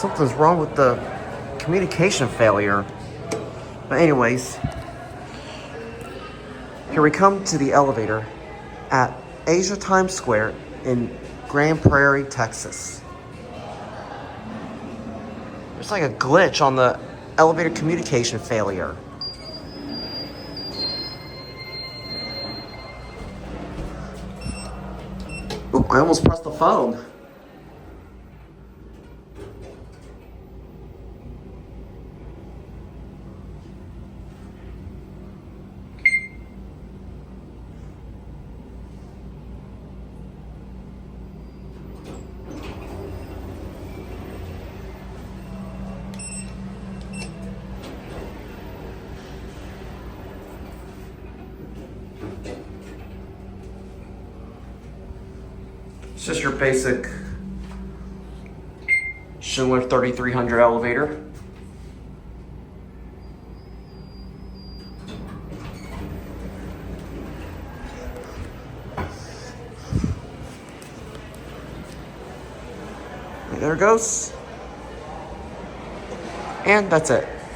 something's wrong with the communication failure. But anyways, here we come to the elevator at Asia Times Square in Grand Prairie, Texas. There's like a glitch on the elevator communication failure. Oop, I almost pressed the phone. It's just your basic Schindler 3300 elevator. There it goes. And that's it.